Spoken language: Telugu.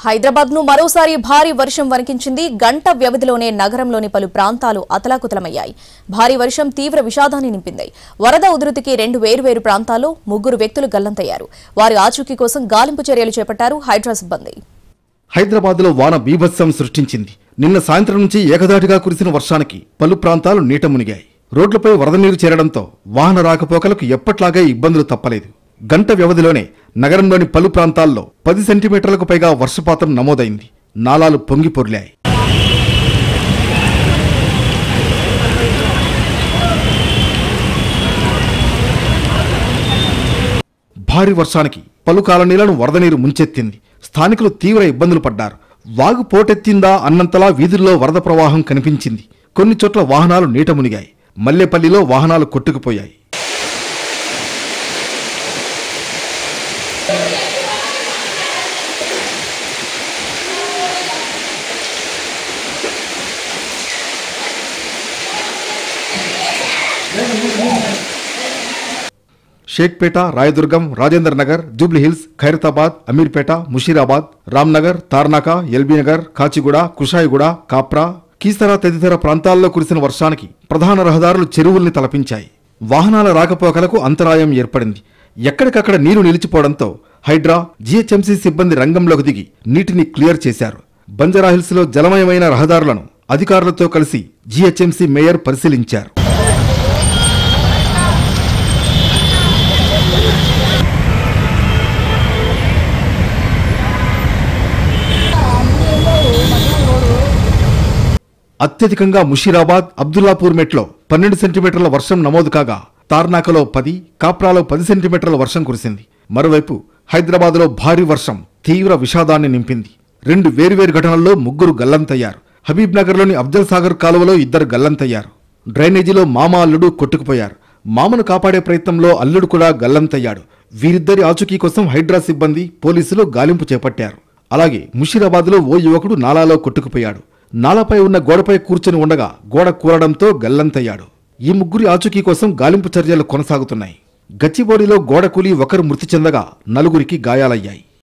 హైదరాబాద్ను మరోసారి భారీ వర్షం వణికించింది. గంట వ్యవధిలోనే నగరంలోని పలు ప్రాంతాలు అతలాకుతలమయ్యాయి. భారీ వర్షం తీవ్ర విషాదాన్ని నింపింది. వరద ఉధృతికి 2 వేర్వేరు ప్రాంతాల్లో 3 వ్యక్తులు గల్లంతయ్యారు. వారి ఆచూకీ కోసం గాలింపు చర్యలు చేపట్టారు హైడ్రా సిబ్బంది. హైదరాబాద్లో వాన బీభత్సం సృష్టించింది. నిన్న సాయంత్రం నుంచి ఏకధాటిగా కురిసిన వర్షానికి పలు ప్రాంతాలు నీట మునిగాయి. రోడ్లపై వరద నీరు చేరడంతో వాహన రాకపోకలకు ఎప్పట్లాగే ఇబ్బందులు తప్పలేదు. గంట వ్యవధిలోనే నగరంలోని పలు ప్రాంతాల్లో 10 సెంటీమీటర్లకు పైగా వర్షపాతం నమోదైంది. నాలాలు పొంగి పొర్లాయి. భారీ వర్షానికి పలు కాలనీలను వరద నీరు ముంచెత్తింది. స్థానికులు తీవ్ర ఇబ్బందులు పడ్డారు. వాగు పోటెత్తిందా అన్నంతలా వీధుల్లో వరద ప్రవాహం కనిపించింది. కొన్ని చోట్ల వాహనాలు నీట మునిగాయి. మల్లేపల్లిలో వాహనాలు కొట్టుకుపోయాయి. షేక్పేట, రాయదుర్గం, రాజేందర్ నగర్, జూబ్లీహిల్స్, ఖైరతాబాద్, అమీర్పేట, ముషీరాబాద్, రామ్నగర్, తార్నాక, ఎల్బీనగర్, కాచిగూడ, కుషాయిగూడ, కాప్రా, కీసరా తదితర ప్రాంతాల్లో కురిసిన వర్షానికి ప్రధాన రహదారులు చెరువుల్ని తలపించాయి. వాహనాల రాకపోకలకు అంతరాయం ఏర్పడింది. ఎక్కడికక్కడ నీరు నిలిచిపోవడంతో హైడ్రా, జీహెచ్ఎంసీ సిబ్బంది రంగంలోకి దిగి నీటిని క్లియర్ చేశారు. బంజారాహిల్స్లో జలమయమైన రహదారులను అధికారులతో కలిసి జీహెచ్ఎంసీ మేయర్ పరిశీలించారు. అత్యధికంగా ముషీరాబాద్, అబ్దుల్లాపూర్ మెట్లో 12 సెంటీమీటర్ల వర్షం నమోదు కాగా తార్నాకలో 10, కాప్రాలో 10 సెంటీమీటర్ల వర్షం కురిసింది. మరోవైపు హైదరాబాద్లో భారీ వర్షం తీవ్ర విషాదాన్ని నింపింది. 2 వేర్వేరు ఘటనల్లో 3 గల్లంతయ్యారు. హబీబ్ నగర్లోని అఫ్జల్ సాగర్ కాలువలో 2 గల్లంతయ్యారు. డ్రైనేజీలో మామ, అల్లుడు కొట్టుకుపోయారు. మామను కాపాడే ప్రయత్నంలో అల్లుడు కూడా గల్లంతయ్యాడు. వీరిద్దరి ఆచూకీ కోసం హైడ్రా సిబ్బంది, పోలీసులు గాలింపు చేపట్టారు. అలాగే ముషీరాబాద్లో ఓ యువకుడు నాలాలో కొట్టుకుపోయాడు. నాలాపై ఉన్న గోడపై కూర్చొని ఉండగా గోడ కూలడంతో గల్లంతయ్యాడు. ఈ 3 ఆచూకీ కోసం గాలింపు చర్యలు కొనసాగుతున్నాయి. గచ్చిబౌలిలో గోడ కూలి 1 మృతి చెందగా 4 గాయాలయ్యాయి.